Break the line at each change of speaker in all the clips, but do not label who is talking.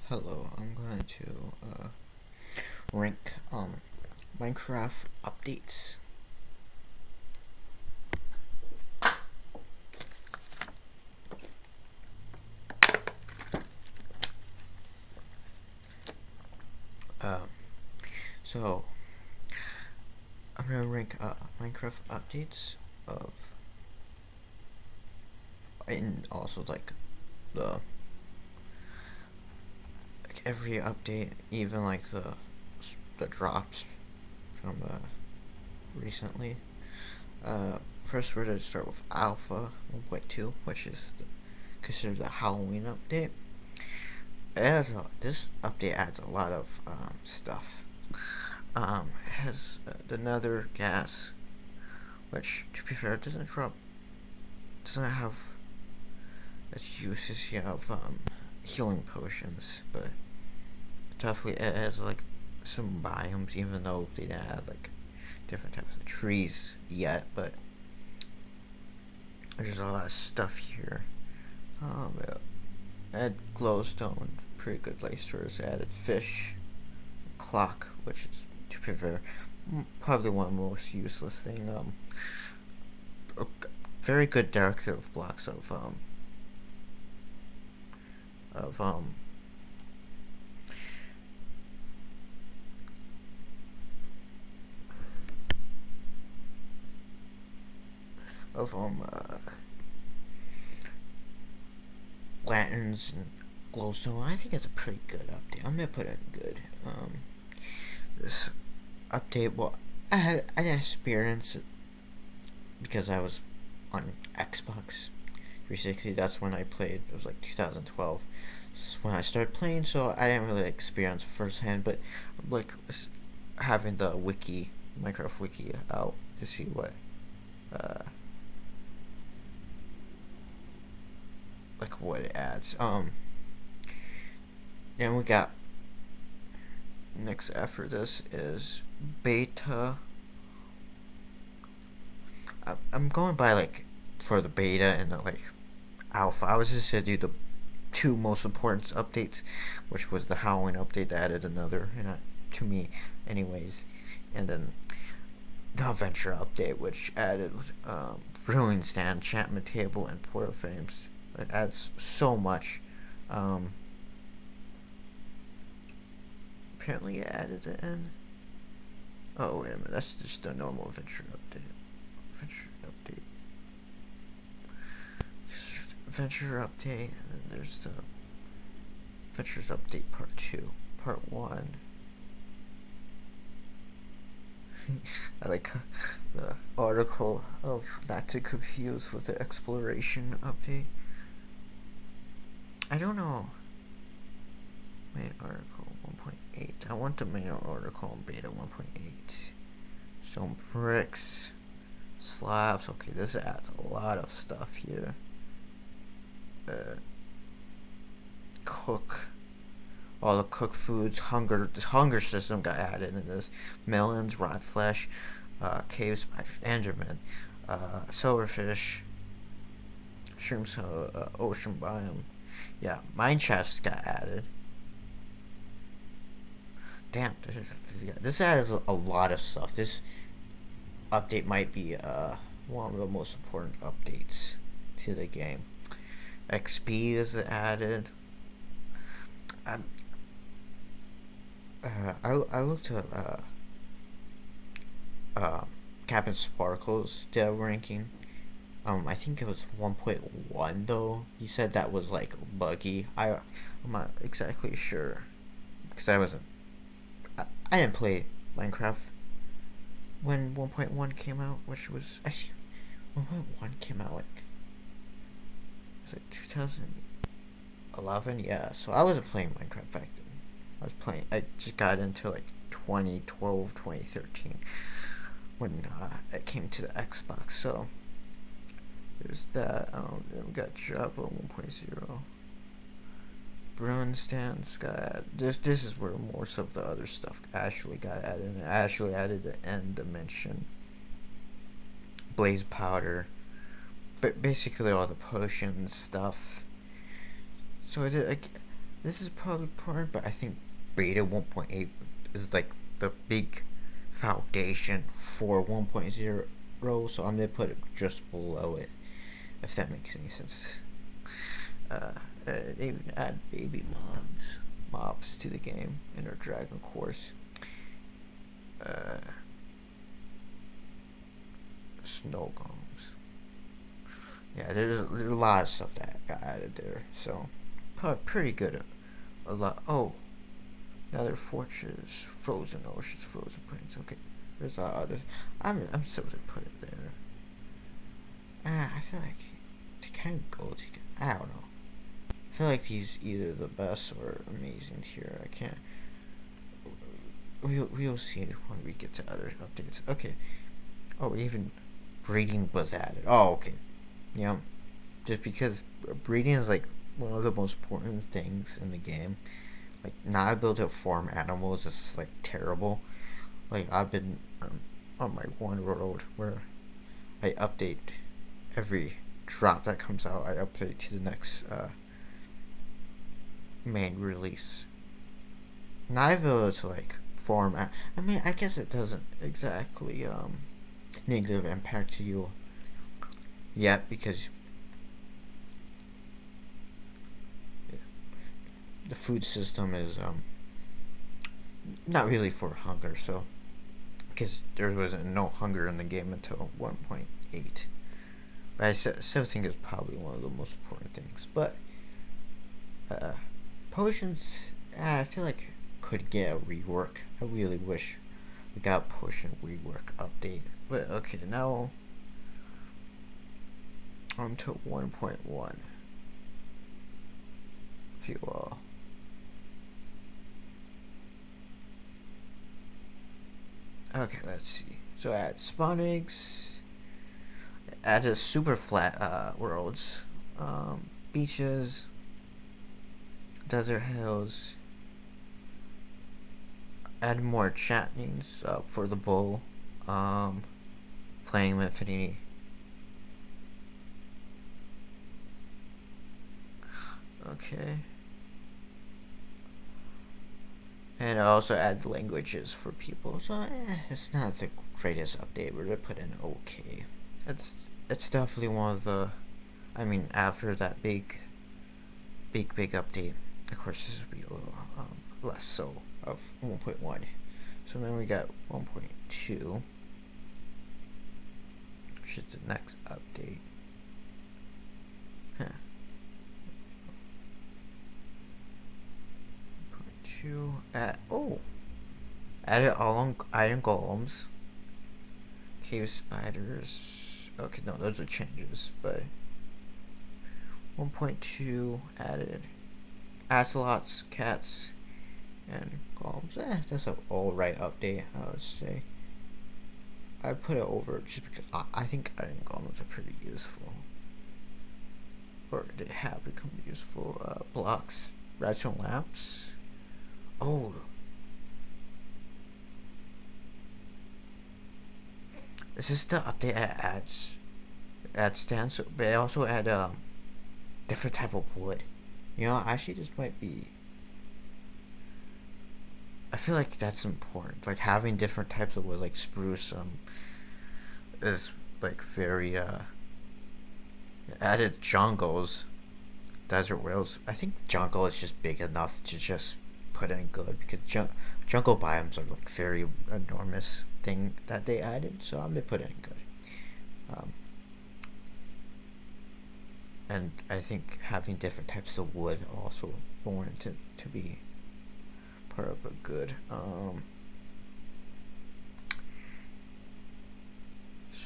Hello, I'm going to rank Minecraft updates. Um, so I'm gonna rank Minecraft updates of, and also the every update, even the drops from recently. First we're gonna start with Alpha 1.2, which is considered the Halloween update. This update adds a lot of stuff. It has the Nether gas, which, to be fair, doesn't have its uses. You have healing potions, but definitely it has like some biomes, even though they didn't add like different types of trees yet. But there's a lot of stuff here. Add glowstone, pretty good place for us. Added fish, clock, which is, to be fair, probably one of the most useless thing. Very good decorative blocks of of lanterns and glowstone. I think it's a pretty good update. I'm gonna put it in good. This update, well, I didn't experience it because I was on Xbox 360. That's when I played. It was like 2012. This is when I started playing, so I didn't really experience firsthand. But like having the wiki, Minecraft wiki, out to see uh, what it adds. And we got next after this is beta. I'm going by like for the beta and the like alpha. I was just gonna do the two most important updates, which was the Halloween update that added another, to me, anyways, and then the Adventure update, which added brewing stand, enchantment table, and portal frames. It adds so much. Um, Apparently, it added it in. Oh wait a minute, that's just a normal Adventure update. Adventure update. Adventure update, and then there's the Adventures update part 2. Part 1. I like the article of not to confuse with the exploration update. I don't know. Main article 1.8. I want the main article in beta 1.8. Some bricks, slabs. Okay, this adds a lot of stuff here. Cook. All the cooked foods. The hunger system got added in this. Melons, rot flesh, cave spiders, enderman, silverfish, shrooms, ocean biome. Yeah, mine shafts got added. Damn, this adds a lot of stuff. This update might be one of the most important updates to the game. XP is added. I I looked at uh, Captain Sparkle's dev ranking. I think it was 1.1 though. He said that was like buggy. I'm not exactly sure because I didn't play Minecraft when 1.1 came out, which was actually 1.1 came out like was it 2011? Yeah, so I wasn't playing Minecraft back then. I just got into like 2012, 2013 when it came to the Xbox. So there's that. Then we got Java 1.0. Brewing stands got added. This is where most of the other stuff actually got added. And I actually added the end dimension, blaze powder, but basically all the potions stuff. So this is probably important, but I think beta 1.8 is like the big foundation for 1.0, so I'm gonna put it just below it, if that makes any sense. They even add baby mobs to the game in their Dragon Course. Uh, Snow golems. Yeah, there's a lot of stuff that got added there, so probably pretty good. A lot. Oh, another fortress, frozen oceans, frozen plains. Okay, there's a lot of others. I'm still gonna put it there. I feel like to kind of go together. I don't know. I feel like he's either the best or amazing tier. I can't. We'll see when we get to other updates. Okay. Oh, even breeding was added. Oh, okay. Yeah. Just because breeding is like one of the most important things in the game. Like not able to farm animals is like terrible. Like I've been on my one road where I update every drop that comes out. I update to the next main release. Not able to like farm. I mean, I guess it doesn't exactly negative impact to you yet because the food system is not really for hunger. So because there was no hunger in the game until 1.8. But I still think it's probably one of the most important things. But uh, potions, I feel like could get a rework. I really wish we got a potion rework update. But okay, now on to 1.1. Fuel. Okay, let's see. So add spawn eggs. Add a super flat worlds, beaches, desert hills. Add more chaptings for the bow. Flame Infinity. Okay. And I also add languages for people. So it's not the greatest update. We're gonna put in okay. It's definitely one of the. I mean, after that big update, of course, this will be a little less so of 1.1. So then we got 1.2, which is the next update. Huh. 1.2 added all iron golems, cave spiders. Okay, no, those are changes, but 1.2 added ocelots, cats, and golems. That's an alright update, I would say. I put it over just because I think iron golems are pretty useful. Or they have become useful. Blocks, redstone lamps. Oh, this is the update that adds stands, but they also add different type of wood. You know, actually, this might be. I feel like that's important. Like having different types of wood, like spruce, is like very added jungles, desert whales. I think jungle is just big enough to just put in good because jungle biomes are like very enormous thing that they added. So I'm gonna put it in good. Um, and I think having different types of wood also warranted to be part of a good.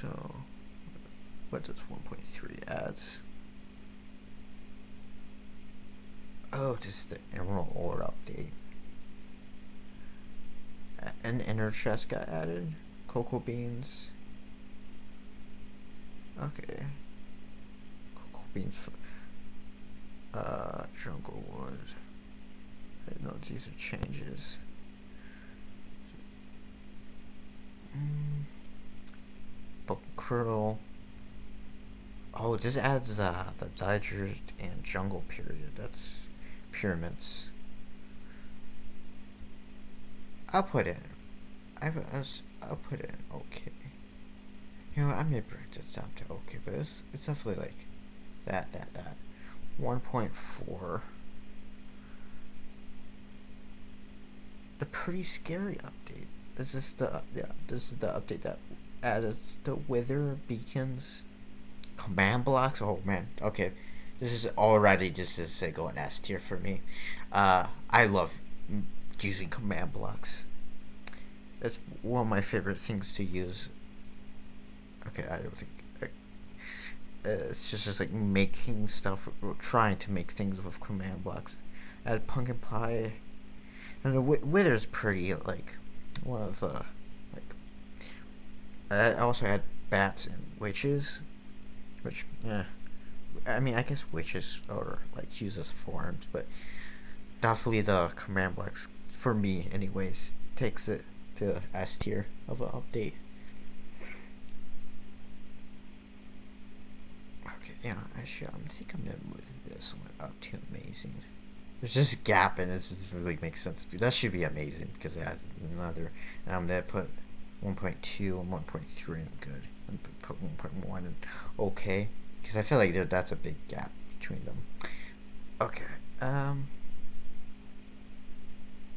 So what does 1.3 adds? Oh, this is the Emerald Ore update. An inner chest got added. Cocoa beans. Okay. Cocoa beans for jungle wood. I know these are changes. But curl. Oh, this adds the digest and jungle period. That's pyramids. I'll put it. I'll put it in okay. You know what, I may bring this down to okay, but it's definitely like that 1.4. The pretty scary update. This is the update that added the wither beacons, command blocks. Oh man, okay, this is already just as go an S tier for me. I love using command blocks. It's one of my favorite things to use. Okay, I don't think it's just like making stuff, or trying to make things with command blocks. Add pumpkin pie, and the wither's pretty like one of the like. I also had bats and witches, which yeah, I mean I guess witches are like used as forms, but definitely the command blocks for me anyways takes it to S tier of an update. Okay, yeah, actually I think I'm gonna move this one up to amazing. There's just a gap and this really makes sense. That should be amazing because it has another. And I'm gonna put 1.2 and 1.3 in good, and put 1.1 in okay, because I feel like that's a big gap between them. Okay.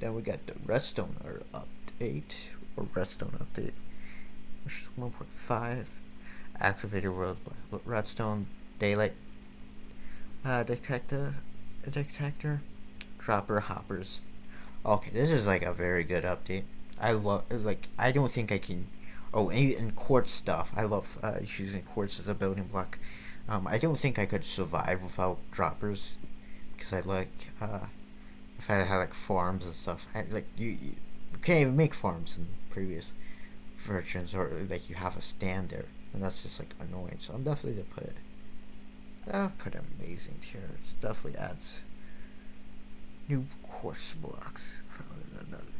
Then we got the Redstone update or Redstone update, which is 1.5. Activated world Redstone daylight detector dropper hoppers. Okay, this is like a very good update. I love like I don't think I can. Oh, and quartz stuff. I love using quartz as a building block. I don't think I could survive without droppers because I like if I had like farms and stuff. You can't even make farms in previous versions, or like you have a stand there, and that's just like annoying. So I'm definitely gonna put it. I'll put amazing tier. It definitely adds new quartz blocks.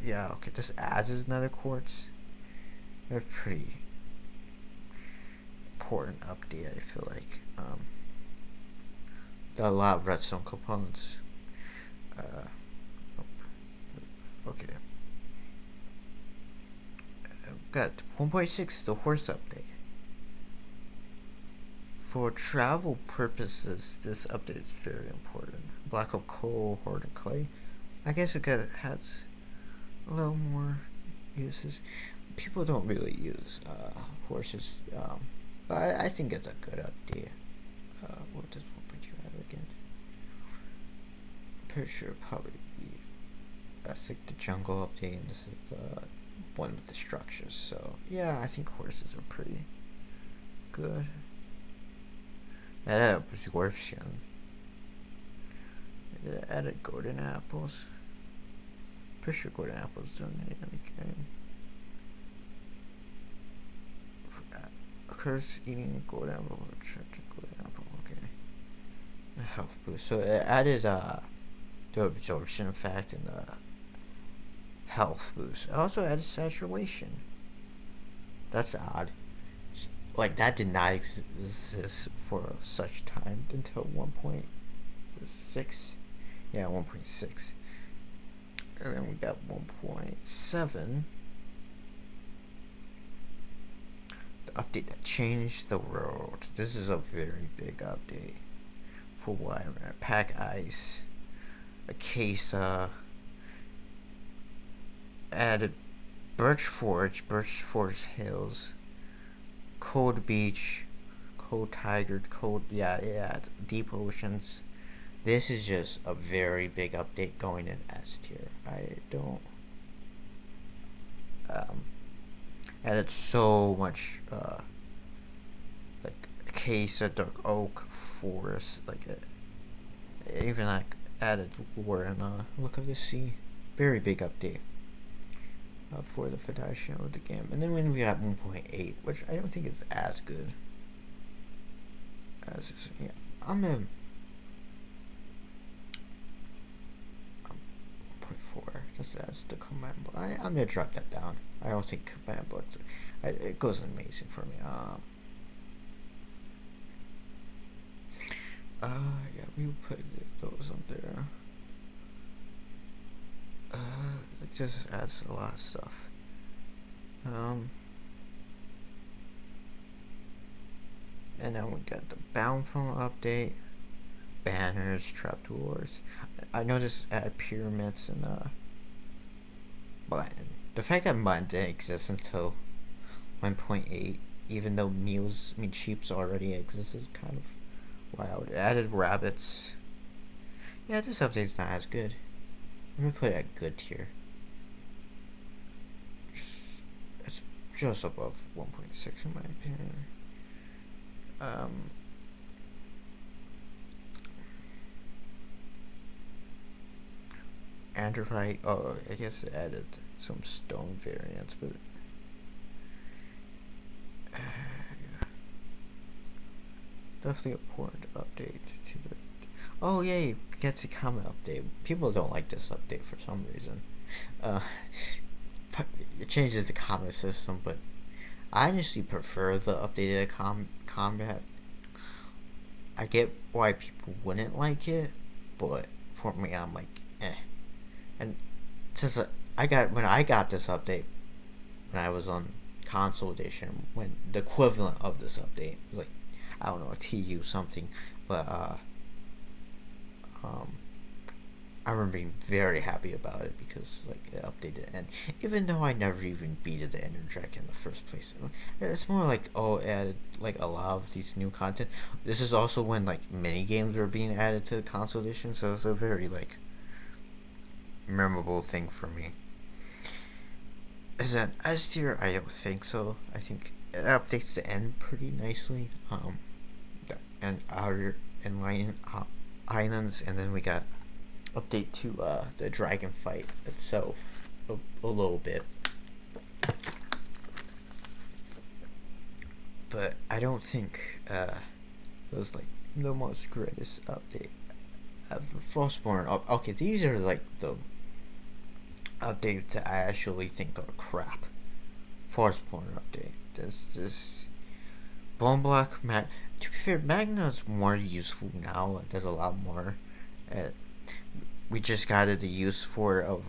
Yeah, okay, this adds another quartz. They're pretty important update, I feel like. Got a lot of redstone components. Uh, okay. Got 1.6, the horse update. For travel purposes, this update is very important. Block of coal, hoard and clay. I guess it has a little more uses. People don't really use horses, but I think it's a good idea. What does 1.2 have again? I'm pretty sure probably be. I think the jungle update, and this is the one with the structures. So yeah, I think horses are pretty good. Absorption. Added golden apples. Pretty sure golden apples don't need any game. Occurs eating golden apple. Golden apple. Okay. Health boost. So it added the absorption effect and the health boost. It also added saturation. That's odd. Like that did not exist for such time until 1.6. Yeah, 1.6. And then we got 1.7. The update that changed the world. This is a very big update. For what? Pack ice, Acacia, added Birch Forge Hills, Cold Beach, Cold Tiger, yeah, Deep Oceans. This is just a very big update going in S tier. I don't added so much like Acacia, Dark Oak, Forest, even like added lore and Look of the Sea. Very big update for the Foundation of the game. And then when we got 1.8, which I don't think is as good as yeah. I'm gonna 1.4. That's the command book. I'm gonna drop that down. I don't think command books. It goes amazing for me. Yeah, we put those on there. just adds a lot of stuff. And then we got the Bound phone update, banners, trapdoors. I noticed add pyramids and button. The fact that button didn't exist until 1.8, even though Cheeps already exists, is kind of wild. It added rabbits. Yeah, this update's not as good. I'm gonna put it at good tier. It's just above 1.6 in my opinion. Android, oh, I guess it added some stone variants, but definitely a important update to the. Oh yay, gets a comment update. People don't like this update for some reason. Uh, it changes the comment system, but I honestly prefer the updated combat. I get why people wouldn't like it, but for me, I'm like, eh. And since when I got this update, when I was on console edition, when the equivalent of this update, like I don't know, a TU something, but um, I remember being very happy about it because like it updated, and even though I never even beat the Ender Dragon in the first place, it's more like it added like a lot of these new content. This is also when like mini games were being added to the console edition, so it's a very like memorable thing for me. Is that S tier? I don't think so. I think it updates the end pretty nicely. And outer inline islands, and then we got update to the dragon fight itself a little bit. But I don't think it was like the most greatest update ever. Frostborn. Okay, these are like the updates that I actually think are crap. Frostborn update. This Bone Block to be fair, Magna is more useful now. There's a lot more. We just got the use for of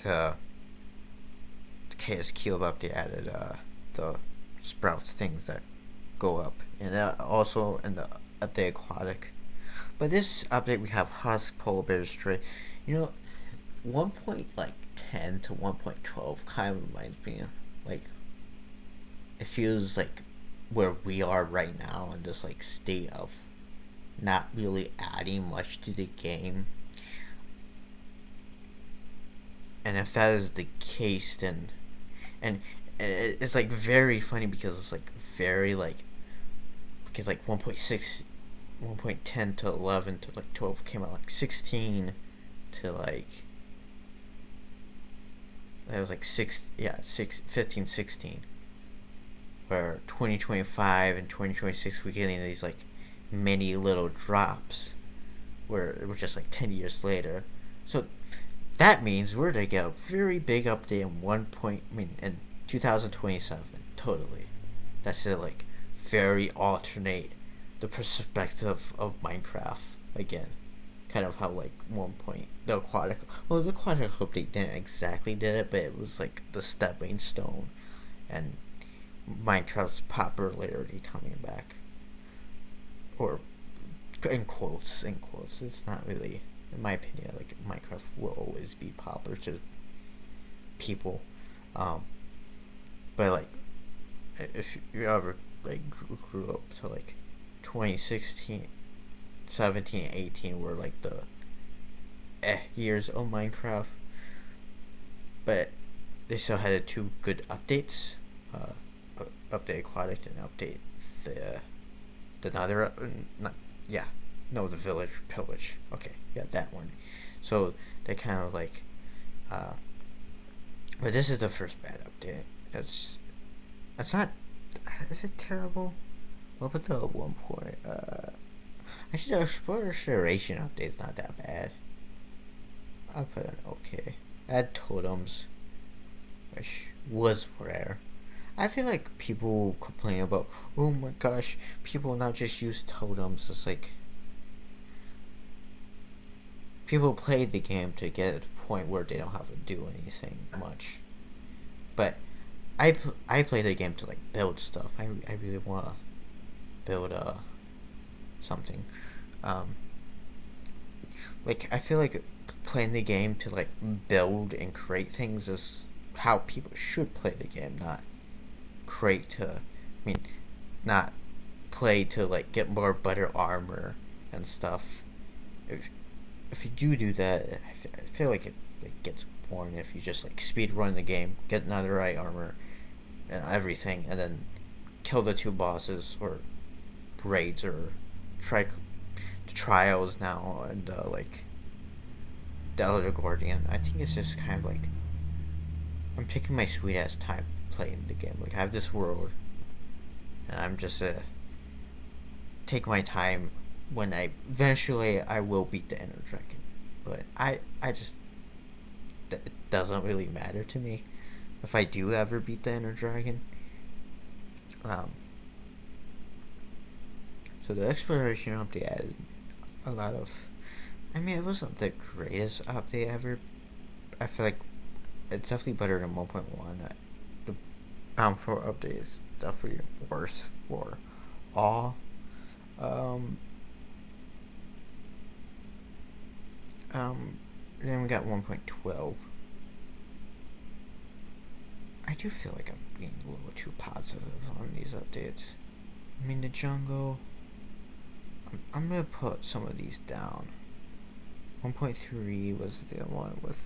the KS Cube update added the sprouts things that go up, and also in the update aquatic. But this update we have Husk, Polar Bear Stray. 1.10 to 1.12 kind of reminds me of, like, it feels like where we are right now in this like state of not really adding much to the game. And if that is the case, then and it's like very funny because it's like very like because like 1.6 1.10 to 11 to like 12 came out like 16 to like that was like 15 16, where 2025 and 2026 we're getting these like many little drops where we're just like 10 years later. So that means we're gonna get a very big update in 2027 totally. That's it, like very alternate the perspective of Minecraft again. Kind of how like the aquatic update didn't exactly did it, but it was like the stepping stone and Minecraft's popularity coming back. Or in quotes, it's not really, in my opinion, like Minecraft will always be popular to people. But like, if you ever like grew up to like 2016, 17, 18 were like the years of Minecraft, but they still had two good updates. Update Aquatic and update the Nether. The Village Pillage. Okay, yeah, that one. So they kind of like, but this is the first bad update. It's not. Is it terrible? What about the 1 point? Actually, the exploration update's not that bad. I'll put an okay. Add totems, which was rare. I feel like people complain about, oh my gosh, people now just use totems. It's like, people play the game to get to the point where they don't have to do anything much. But I play the game to like build stuff. I really want to build something. Um, like I feel like playing the game to like build and create things is how people should play the game, not create to. I mean, not play to like get more better armor and stuff. If if you do that, I feel like it gets boring if you just like speed run the game, get another right armor and everything, and then kill the two bosses or raids or try the trials now and like the Elder Guardian. I think it's just kind of like I'm taking my sweet ass time playing the game. Like I have this world, and I'm just take my time. When I eventually I will beat the Ender Dragon, but I just it doesn't really matter to me if I do ever beat the Ender Dragon. Um, so the exploration update added a lot of. I mean, it wasn't the greatest update ever. I feel like it's definitely better than 1.1. The Bound for update is definitely worse for all. Um, then we got 1.12. I do feel like I'm being a little too positive on these updates. I mean, the jungle. I'm gonna put some of these down. 1.3 was the one with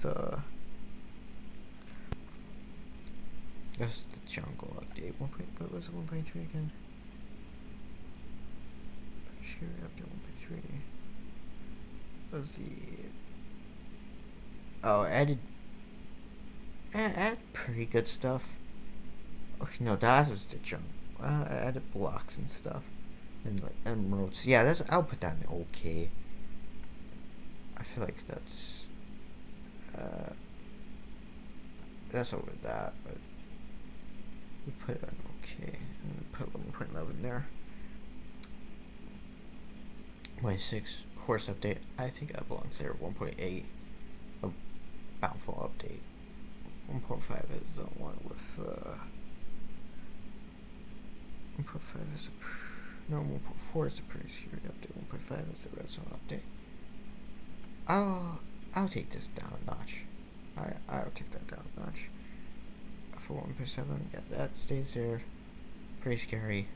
that's the jungle update. What was 1.3 again? Sure, after 1.3 was the added pretty good stuff. Okay, no, that was the jungle. I added blocks and stuff and like emeralds. Yeah, I'll put that in okay. I feel like that's over that, but we put it on okay. And we put 1.11 there. 1.6 course update. I think that belongs there. 1.8 a bountiful update. 1.5 is the one with 1.5 is no 1.4 is the pretty scary update. 1.5 is the red zone update. I'll take this down a notch. I'll take that down a notch. For 1.7, yeah, that stays there. Pretty scary.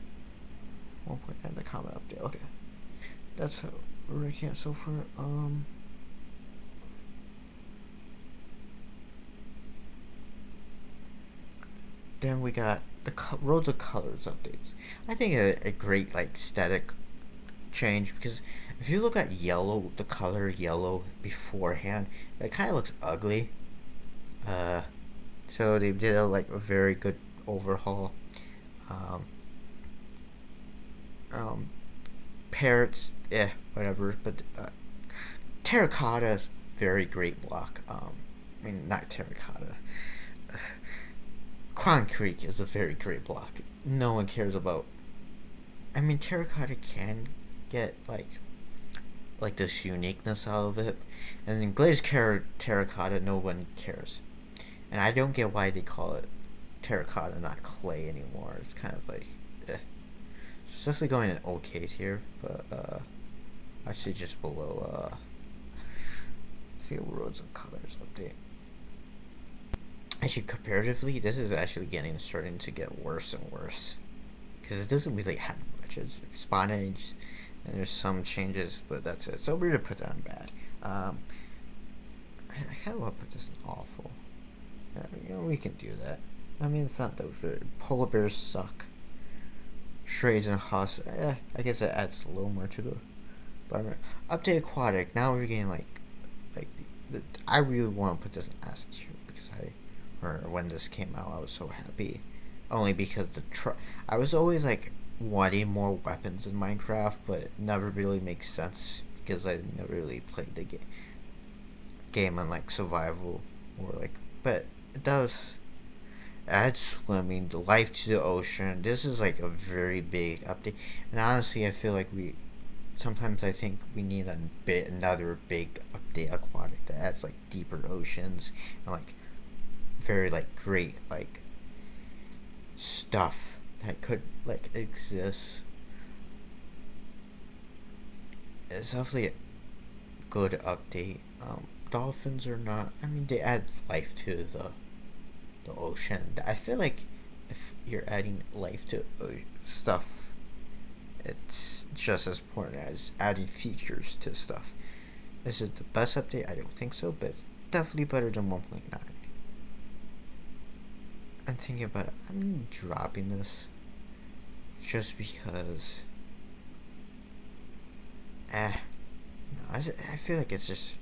1.9 the common update. Okay, that's how we're ranking it so far. Then we got the Roads of Colors updates. I think a great like static change because if you look at yellow, the color yellow beforehand, it kind of looks ugly. Uh, so they did a very good overhaul. Um, um, Parrots, whatever. But terracotta is very great block. I mean, not terracotta. Quan Creek is a very great block. No one cares about. I mean, terracotta can get like this uniqueness out of it, and in glazed terracotta, no one cares, and I don't get why they call it terracotta, not clay anymore. It's kind of like, it's definitely going in okay tier, but I see just below Field Roads of Colors update. Actually, comparatively, this is actually starting to get worse and worse because it doesn't really have much. It's spawnage, and there's some changes, but that's it. So we're gonna put that in bad. I kind of want to put this in awful. We can do that. I mean, it's not that good. Polar bears suck. Shrades and Hoss. I guess that adds a little more to the environment. Update Aquatic. Now we're getting like I really want to put this in S tier because or when this came out, I was so happy. Only because I was always like wanting more weapons in Minecraft, but it never really makes sense because I never really played the game on like survival or like. But it does add swimming, the life to the ocean. This is like a very big update, and honestly, I feel like sometimes I think we need another big update Aquatic that adds like deeper oceans and like very like great like stuff that could like exist. It's definitely a good update. Dolphins are not. I mean, they add life to the ocean. I feel like if you're adding life to stuff, it's just as important as adding features to stuff. Is it the best update? I don't think so, but it's definitely better than 1.9. I'm thinking about it. I'm dropping this just because. No, I feel like it's just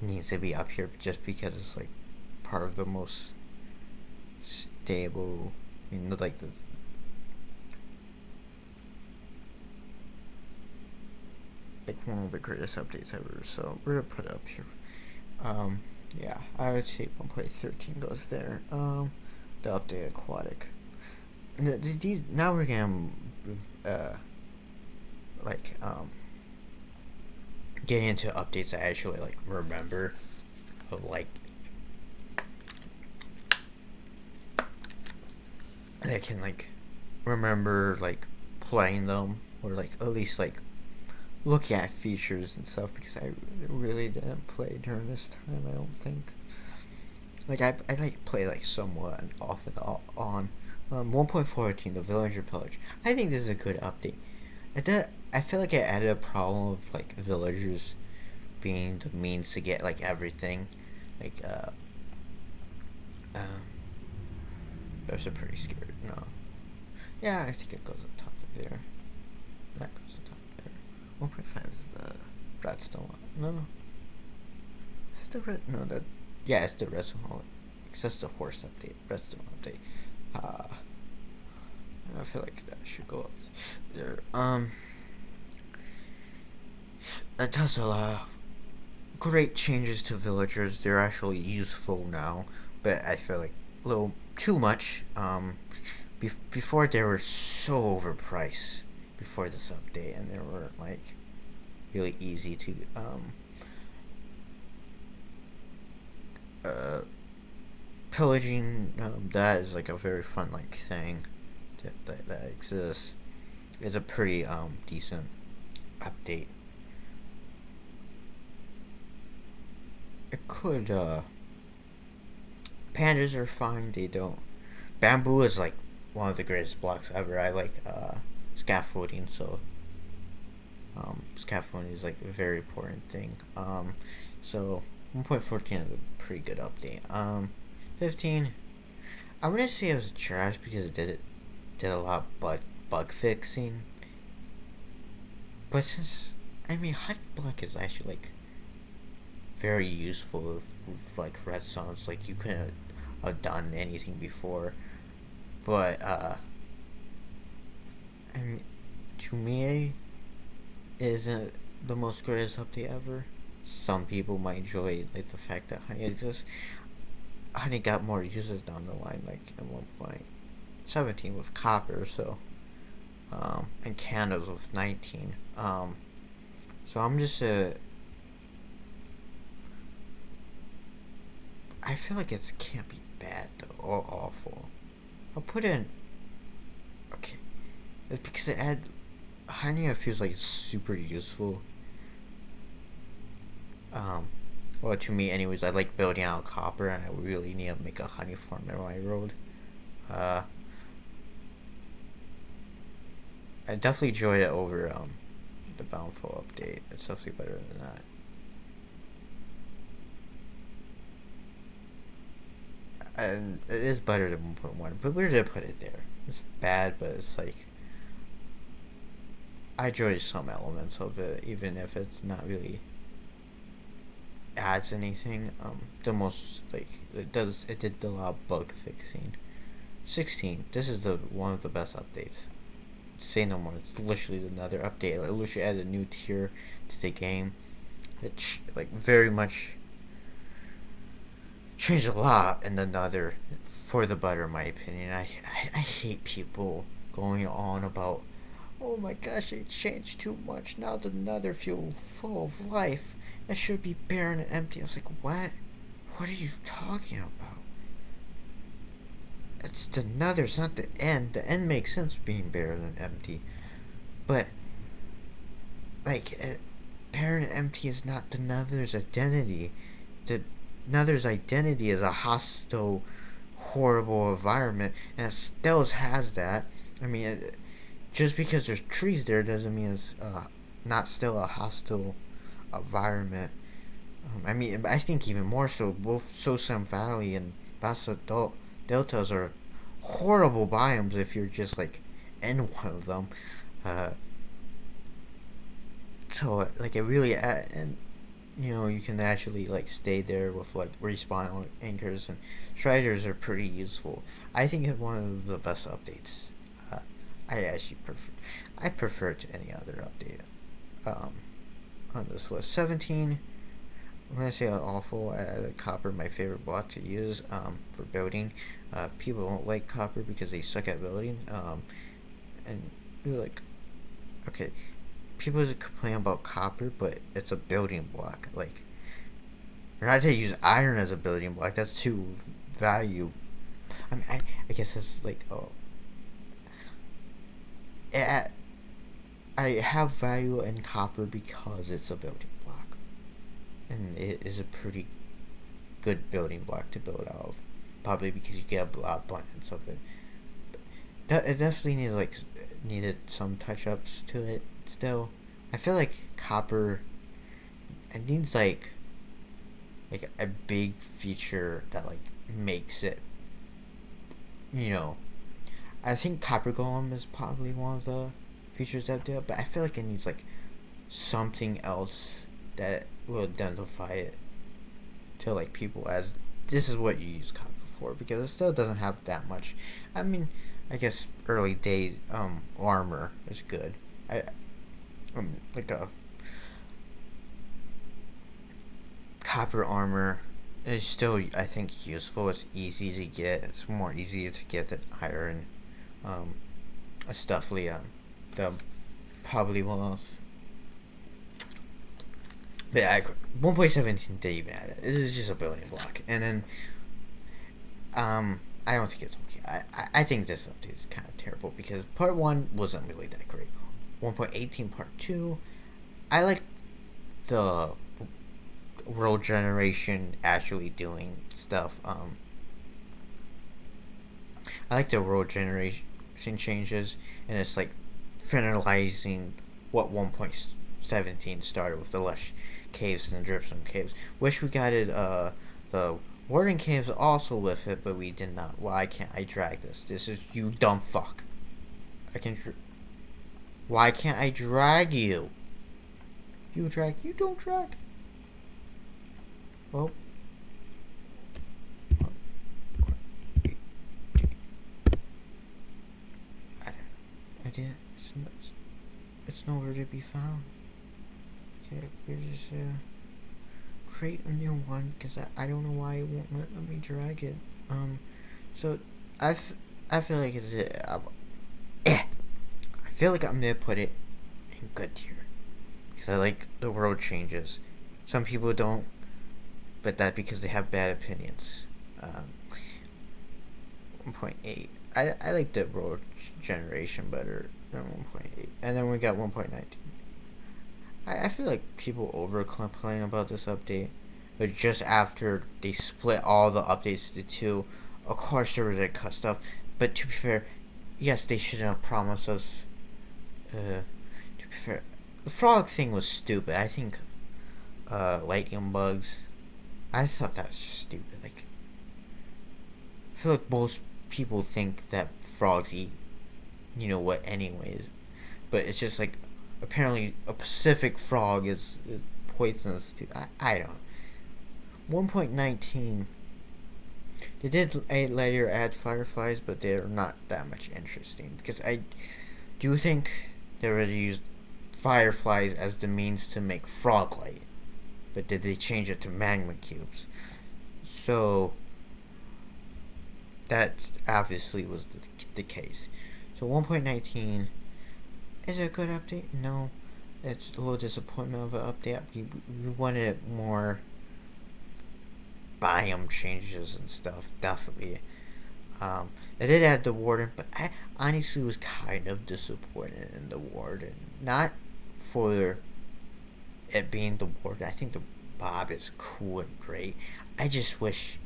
needs to be up here just because it's like part of the most stable. I mean, like one of the greatest updates ever. So we're gonna put it up here. Yeah, I would say 1.13 goes there. The update Aquatic. These now we're gonna like get into updates I actually like remember, but like I can like remember like playing them or like at least like looking at features and stuff because I really didn't play during this time. I don't think. Like I like play like somewhat off and on. 1.14 the Villager Pillage. I think this is a good update. I feel like it added a problem of like villagers being the means to get like everything. Like um those are pretty scared. No. Yeah, I think it goes on top of there. That goes on top of there. 1.5 is the redstone one. No. Is it the red? No, that. Yeah, it's the redstone one. Because that's the horse update. Redstone update. I feel like that should go up there. It does a lot of great changes to villagers. They're actually useful now, but I feel like a little too much. Before they were so overpriced before this update, and they were like really easy to pillaging. That is like a very fun like thing that exists. It's a pretty decent update. It could pandas are fine. They don't. Bamboo is like one of the greatest blocks ever. I like scaffolding, so scaffolding is like a very important thing. So 1.14 is a pretty good update. 15. I wouldn't say it was trash because it did a lot of bug fixing. But since I mean, high block is actually like very useful with like redstones. Like you couldn't have done anything before, but I mean, to me, it isn't the most greatest update ever. Some people might enjoy like the fact that honey exists. Honey got more uses down the line, like at 1.17 with copper, so and candles with 19. So I'm just I feel like it can't be bad though or awful. I'll put in okay. It's because it adds honey. It feels like it's super useful. Um, well, to me, anyways, I like building out copper, and I really need to make a honey farm in my road. Uh, I definitely enjoyed it over the Bountiful update. It's definitely better than that. And it is better than 1.1, but where did I put it there? It's bad, but it's like I enjoy some elements of it, even if it's not really adds anything. The most like it did a lot of bug fixing. 16. This is the one of the best updates. Say no more. It's literally another update. It literally added a new tier to the game. It like very much changed a lot and another for the better in my opinion. I hate people going on about oh my gosh it changed too much now the nether feels full of life It should be barren and empty. I was like, what? What are you talking about? It's the Nether's not the end. The end makes sense being barren and empty. But, like, barren and empty is not the Nether's identity. The Nether's identity is a hostile, horrible environment, and it still has that. I mean, just because there's trees there doesn't mean it's not still a hostile environment. I mean, I think even more so, both Sosan Valley and Bassa Deltas are horrible biomes if you're just like in one of them. Uh, so like it really and you can actually like stay there with like respawn anchors, and treasures are pretty useful. I think it's one of the best updates. Uh, I prefer it to any other update. Um, on this list, 17. I'm gonna say awful. I added copper, my favorite block to use for building. People don't like copper because they suck at building. And you're like, okay, people complain about copper, but it's a building block. Like, you're not to use iron as a building block. That's too value. I mean, I guess that's like, oh, I have value in copper because it's a building block, and it is a pretty good building block to build out of. Probably because you get a abundance of it. It definitely needed some touch ups to it. Still, I feel like copper. It needs like a big feature that like makes it. You know, I think copper golem is probably one of the features that do it, but I feel like it needs like something else that will identify it to like people as this is what you use copper for, because it still doesn't have that much. I mean, I guess early days armor is good. I like a copper armor is still I think useful. It's easy to get. It's more easy to get than iron. Um, Stuffly the probably was. But 1.17 didn't even add it. It is just a building block, and then I don't think it's okay. I think this update is kind of terrible because part 1 wasn't really that great. 1.18 part 2, I like the world generation actually doing stuff. I like the world generation changes, and it's like finalizing what 1.17 started with the lush caves and the dripstone caves. Wish we got it the Warden Caves also with it, but we did not. Why can't I drag this? This is you dumb fuck. I can. Why can't I drag you? You drag. You don't drag. Well. I did. It's nowhere to be found. Okay, we're just create a new one because I don't know why it won't let me drag it. So I feel like it's I feel like I'm gonna put it in good tier because I like the world changes. Some people don't, but that's because they have bad opinions. 1.8. I like the world generation better than 1.8, and then we got 1.19. I feel like people over complain about this update, but just after they split all the updates to two, of course there was a cut stuff. But to be fair, yes, they shouldn't have promised us. To be fair, the frog thing was stupid. I think lightning bugs. I thought that was just stupid. Like, I feel like most people think that frogs eat, you know what, anyways. But it's just like apparently a Pacific frog is poisonous to. I don't. 1.19. They did later add fireflies, but they're not that much interesting because I do think they already used fireflies as the means to make frog light, but did they change it to magma cubes? So that obviously was the case. So 1.19 is it a good update? No. it's a little disappointment of an update. We wanted more biome changes and stuff, definitely. I did add the warden, but I honestly was kind of disappointed in the warden. Not for it being the warden. I think the Bob is cool and great. I just wish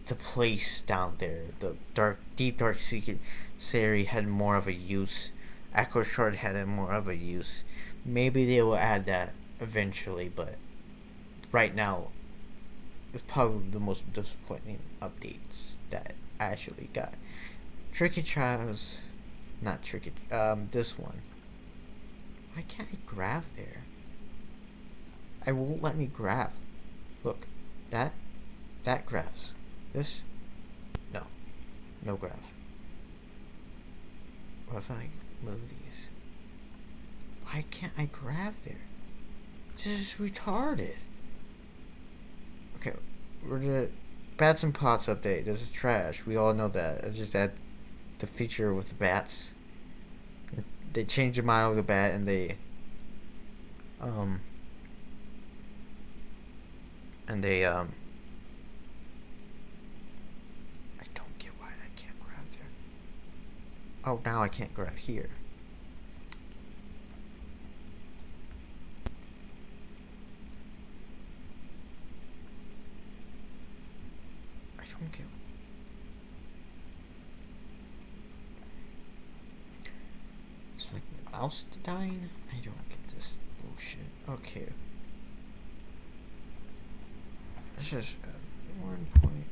the place down there, the deep dark secret series, had more of a use. Echo Shard had more of a use. Maybe they will add that eventually, but right now it's probably the most disappointing updates that I actually got. Tricky Trials, not Tricky. This one. Why can't I grab there? I won't let me grab. Look, that grabs. This, no, no grab. What if I move these? Why can't I grab there? This is retarded. Okay, we're the bats and pots update. This is trash. We all know that. I just add the feature with the bats. They changed the model of the bat and they um and they I don't get why I can't grab there. Oh, now I can't grab here. I don't get. It's like my mouse dying. I don't get this bullshit. Okay. Let's just 1.20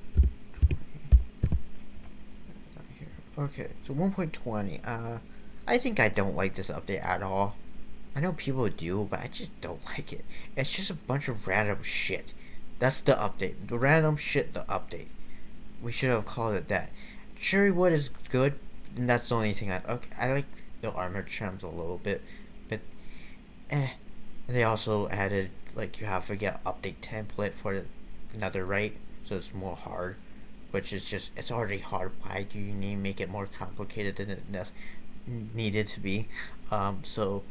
here. Okay, so 1.20. I think I don't like this update at all. I know people do, but I just don't like it. It's just a bunch of random shit. That's the update. The random shit, the update. We should have called it that. Cherry wood is good, and that's the only thing I like the armor gems a little bit, but eh. And they also added like you have to get update template for the netherite, so it's more hard, which is just it's already hard. Why do you need to make it more complicated than it needed to be? So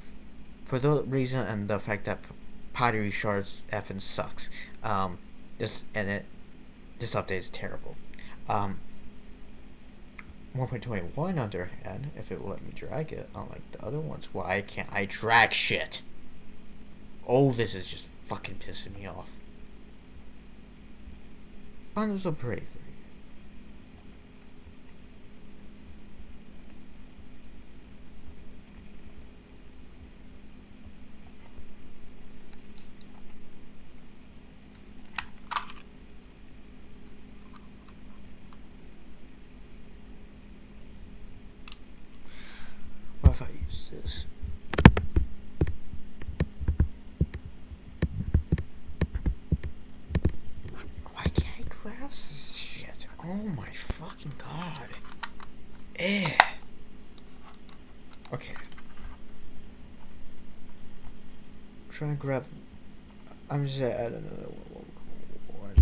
for the reason and the fact that pottery shards effing sucks. This and it this update is terrible. 1.21 on their hand, if it will let me drag it, unlike the other ones. Why can't I drag shit? Oh, this is just fucking pissing me off. Bundles of Bravery. What if I use this? Why can't I grab this shit? Oh my fucking god. Eh. Okay. I'm trying to grab. I'm just gonna add another one.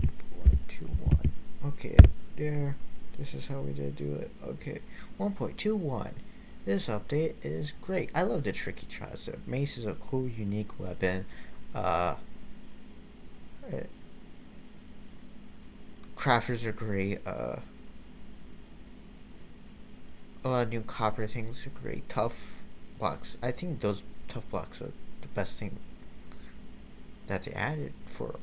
1.21. Okay, there. This is how we did do it. Okay. 1.21. This update is great. I love the tricky trials. The mace is a cool, unique weapon. Crafters are great. A lot of new copper things are great. Tough blocks. I think those tough blocks are the best thing that they added for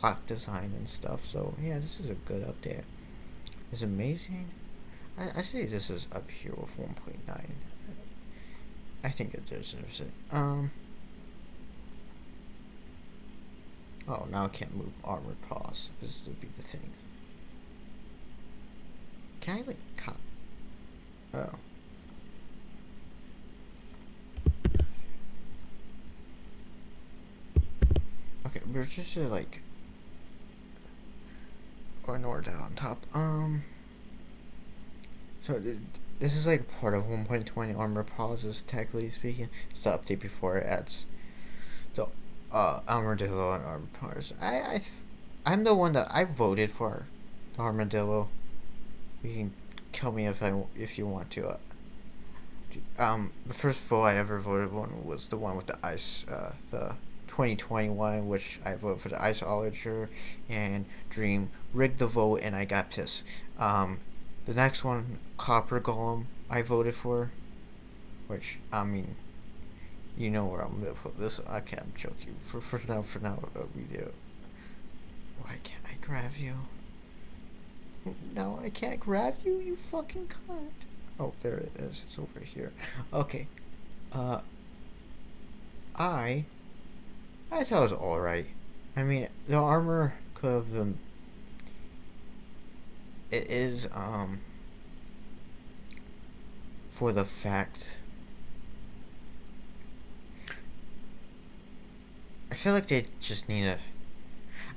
block design and stuff. So yeah, this is a good update. It's amazing. I say this is up here with 1.9. I think it deserves it. Oh, now I can't move armored paws. This would be the thing. Can I like cut? Oh. Okay, we're just like or Nord on top. So this is like part of 1.20 armor pauses, technically speaking. It's the update before it adds the armadillo and armor powers. I'm the one that I voted for the armadillo. You can kill me if you want to. The first vote I ever voted on was the one with the ice, the 2021, which I voted for the Iceologer and Dream rigged the vote, and I got pissed. The next one, Copper Golem, I voted for, which I mean, you know where I'm gonna put this. Okay, I'm joking. For now, we do. Why can't I grab you? No, I can't grab you. You fucking cunt. Oh, there it is. It's over here. Okay. Uh, I I thought it was alright. I mean, the armor could have been. It is, for the fact. I feel like they just need a.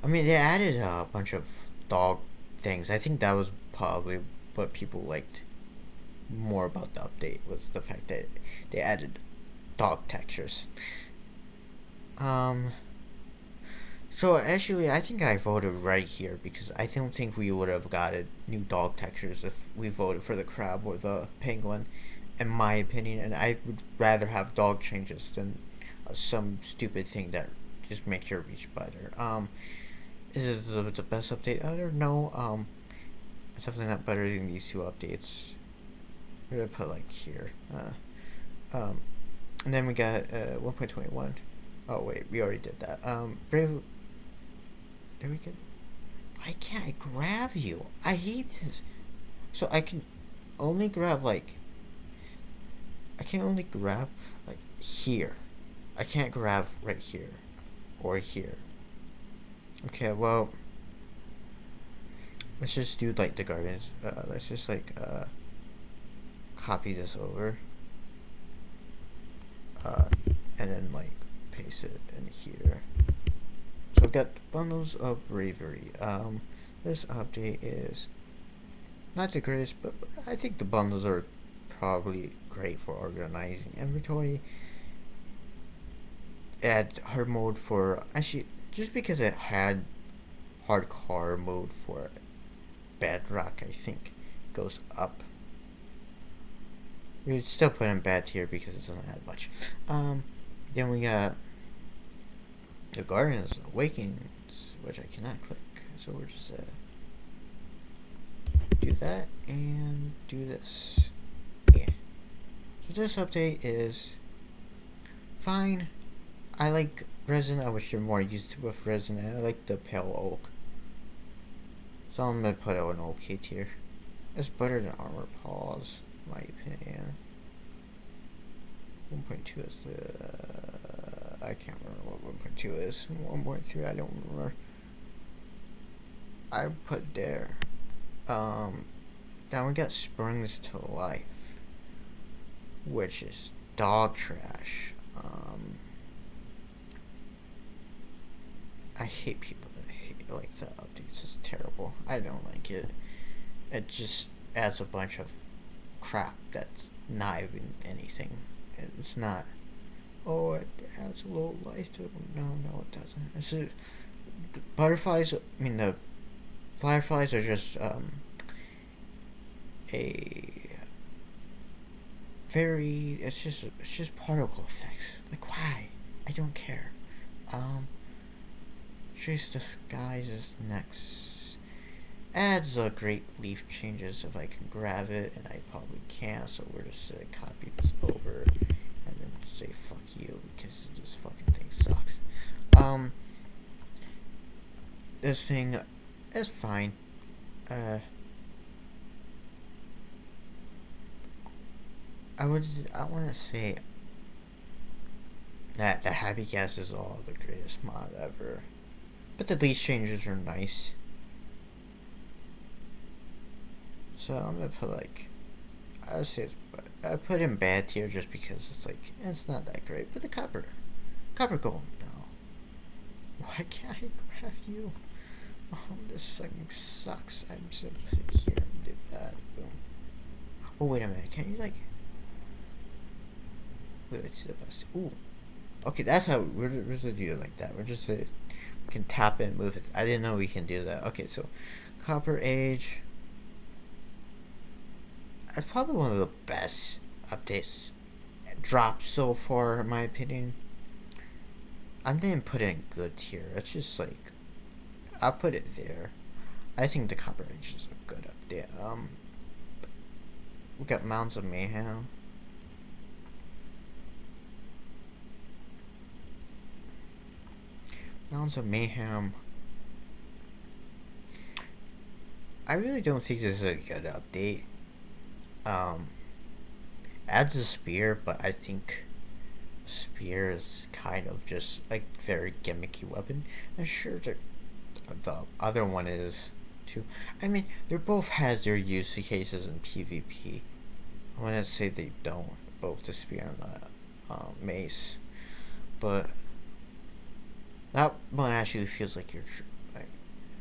I mean, they added a bunch of dog things. I think that was probably what people liked more about the update was the fact that they added dog textures. Um, So actually, I think I voted right here because I don't think we would have gotten new dog textures if we voted for the crab or the penguin, in my opinion. And I would rather have dog changes than some stupid thing that just makes your reach better. Is it the best update ever? No. It's definitely not better than these two updates. We're gonna put like here. And then we got 1.21. Oh wait, we already did that. Brave. There we go. Why can't I grab you? I hate this. So I can only grab like. I can only grab like here. I can't grab right here. Or here. Okay, well. Let's just do like the gardens. Let's just like copy this over. And then like paste it in here. So I've got bundles of bravery. This update is not the greatest, but I think the bundles are probably great for organizing inventory. Add hard mode for actually just because it had hardcore mode for bedrock, I think goes up. We would still put in bad tier because it doesn't have much. Then we got the Guardians Awakenings, which I cannot click. So we're just do that and do this. Yeah. So this update is fine. I like resin. I wish you're more used to with resin. And I like the pale oak. So I'm gonna put out an okay tier. It's better than armor paws, in my opinion. 1.2 is the. I can't remember what 1.2 is. 1.3, I don't remember. I put there. Now we got Springs to Life, which is dog trash. I hate people that hate like that updates. It's terrible. I don't like it. It just adds a bunch of crap that's not even anything. It's not. Oh, it adds a little life to it. No, it doesn't. It's the butterflies. I mean, the fireflies are just a very. It's just particle effects. Like why? I don't care. Chase the Skies is next. Adds a great leaf changes if I can grab it, and I probably can't, so we're just gonna copy this over and then say fuck you because this fucking thing sucks. This thing is fine. I want to say that the Happy Cast is all the greatest mod ever, but the leaf changes are nice. So I'm gonna put like, I would say I put in bad tier just because it's like it's not that great. But the copper gold no. Why can't I grab you? Oh, this thing sucks. I'm just gonna put it here and do that. Boom. Oh wait a minute. Can you like? Wait, it's the best. Ooh. Okay, that's how we're gonna do it like that. We're just we can tap it and move it. I didn't know we can do that. Okay, so Copper Age. It's probably one of the best updates dropped so far, in my opinion. I didn't put it in good tier. It's just like I'll put it there. I think the Copper Age is a good update. We got Mounds of Mayhem. Mounds of Mayhem. I really don't think this is a good update. Adds a spear, but I think spear is kind of just like very gimmicky weapon. And sure, the other one is too. I mean, they both has their use cases in PvP. I want to say they don't, both the spear and the mace, but that one actually feels like you're like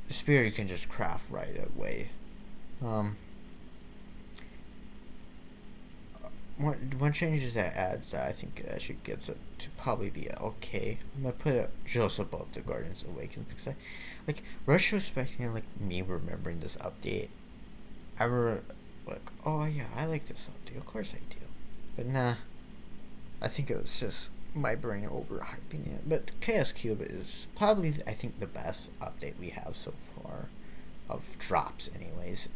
the spear you can just craft right away. Um, one changes that adds that I think actually gets it to probably be okay. I'm gonna put it just above the Guardians Awakening because I like retrospecting like me remembering this update. I were like, oh yeah, I like this update. Of course I do, but nah. I think it was just my brain overhyping it. But Chaos Cube is probably I think the best update we have so far of drops, anyways.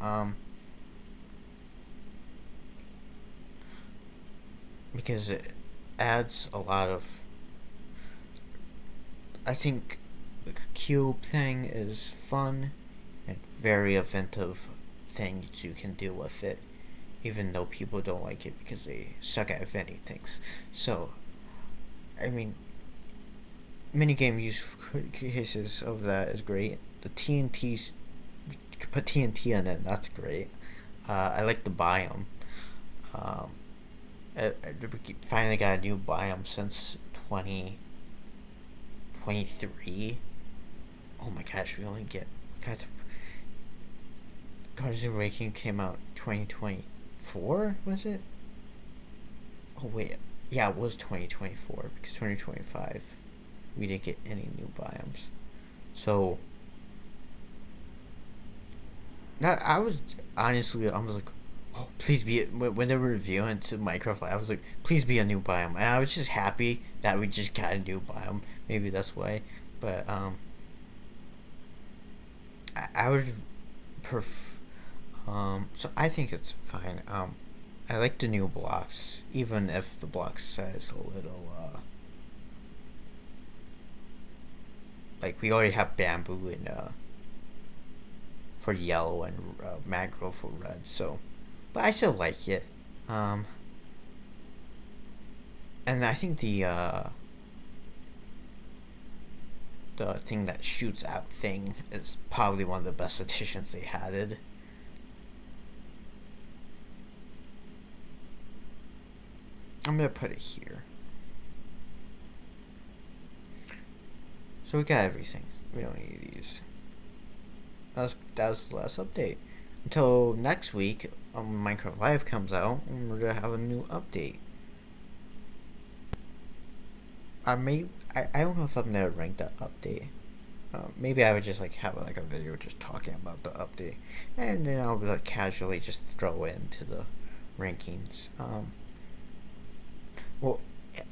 Because it adds a lot of. I think the cube thing is fun and very inventive things you can do with it, even though people don't like it because they suck at inventing things. So, I mean, minigame use cases of that is great. The TNT's, you could put TNT on it, that's great. I like the biome. Um, we finally got a new biome since 2023. Oh my gosh, we only get. God, Guardians of Waking came out 2024, was it? Oh wait, yeah, it was 2024 because 2025 we didn't get any new biomes. So, not I was honestly I was like, oh please be when they were reviewing to Minecraft, I was like, please be a new biome, and I was just happy that we just got a new biome. Maybe that's why, but I would so I think it's fine. I like the new blocks, even if the block size a little, like we already have bamboo in, for yellow and mangrove for red, so, but I still like it. Um, and I think the thing that shoots out thing is probably one of the best additions they added. I'm gonna put it here. So we got everything. We don't need these. That was the last update. Until next week, Minecraft Live comes out, and we're gonna have a new update. I don't know if I'm gonna rank that update. Maybe I would just like have like a video just talking about the update, and then I'll like casually just throw it into the rankings. Well,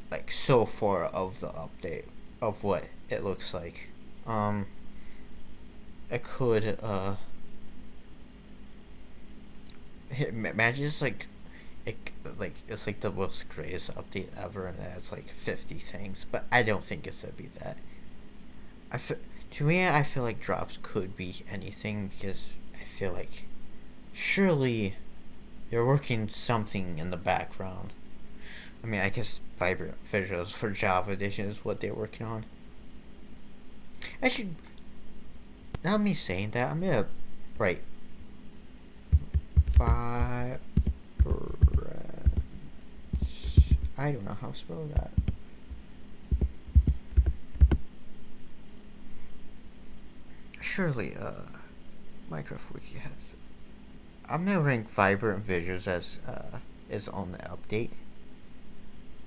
like so far of the update of what it looks like. It could imagine it's like it it's like the most greatest update ever, and it's like 50 things, but I don't think it's gonna be that. I feel, to me, I feel like drops could be anything because I feel like surely they're working something in the background. I mean, I guess Vibrant Visuals for Java Edition is what they're working on. I should. Now me saying that, I'm gonna write Vibrant. I don't know how to spell that. Surely, Minecraft Wiki has. I'm gonna rank Vibrant Visuals as its own update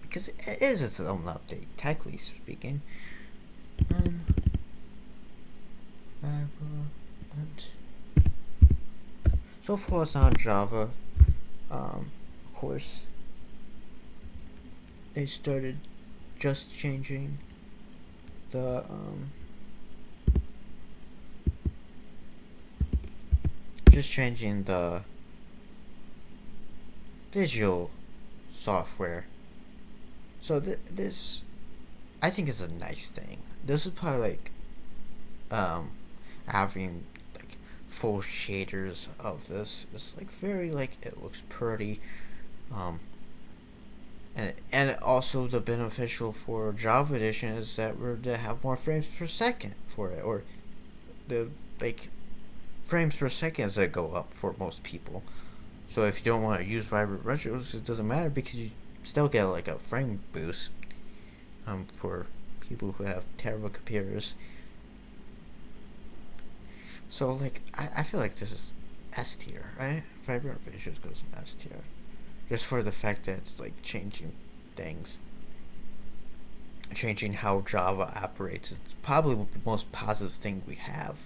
because it is its own update, technically speaking. So far it's on Java, of course. they started just changing the visual software. So this, I think, is a nice thing. This is probably like having like full shaders of this. It's like very like it looks pretty. Um, and also the beneficial for Java Edition is that we're to have more frames per second for it, or the like frames per second that go up for most people. So if you don't want to use vibrant retros, it doesn't matter because you still get like a frame boost. For people who have terrible computers. So like I feel like this is S tier, right? Vibrant Visuals goes in S tier, just for the fact that it's like changing things, changing how Java operates. It's probably the most positive thing we have.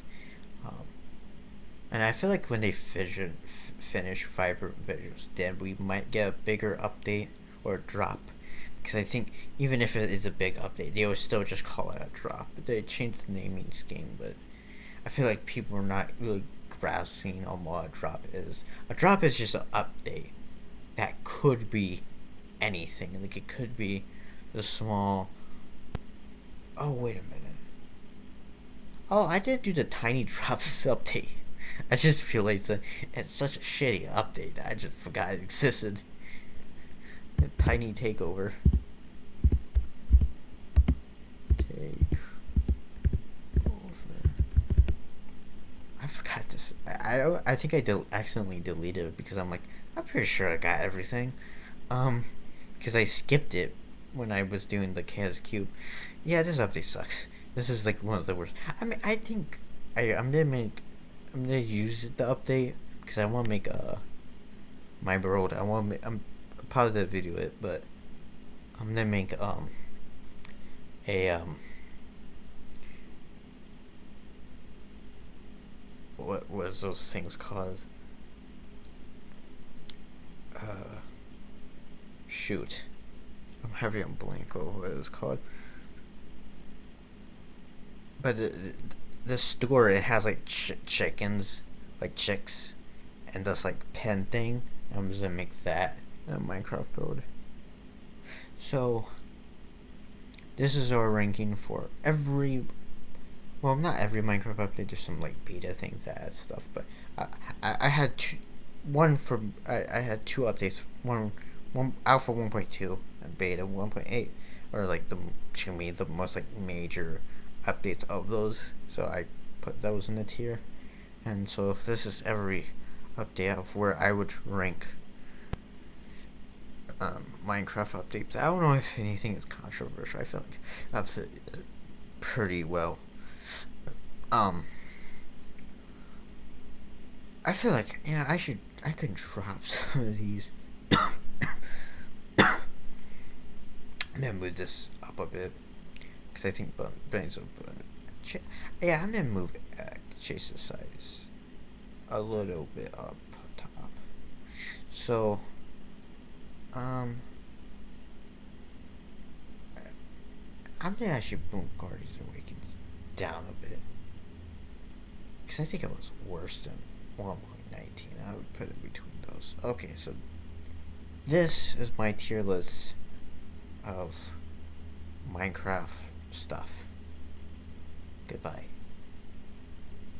Um, and I feel like when they finish Vibrant Visuals, then we might get a bigger update or drop. Because I think even if it is a big update, they would still just call it a drop. They changed the naming scheme, but I feel like people are not really grasping on what a drop is. A drop is just an update that could be anything. Like it could be the small. Oh wait a minute. Oh, I did do the tiny drops update. I just feel like it's such a shitty update that I just forgot it existed. A tiny takeover. Take over. I forgot this. I think I accidentally deleted it because I'm pretty sure I got everything. Because I skipped it when I was doing the Chaos Cube. Yeah, this update sucks. This is like one of the worst. I mean, I think I'm gonna use the update because I want to make my world. I'm probably gonna video it, but I'm gonna make a what was those things called? Uh, shoot, I'm having a blank over what it was called. But the store, it has like chickens, like chicks, and this like pen thing. I'm just gonna make that in a Minecraft code. So this is our ranking for every. Well, not every Minecraft update. There's some like beta things that add stuff, but I had I had two updates. One alpha 1.2 and beta 1.8 or like to me the most like major updates of those. So I put those in the tier, and so this is every update of where I would rank Minecraft updates. I don't know if anything is controversial. I feel like that's pretty well. Um, I feel like yeah, I could drop some of these. I'm gonna move this up a bit because I think Benny's up. Yeah, I'm gonna move Chase's size a little bit up top. So, I'm gonna actually boom Guardians Awakens down a bit because I think it was worse than 1.19. I would put it between those. Okay, so this is my tier list of Minecraft stuff. Goodbye.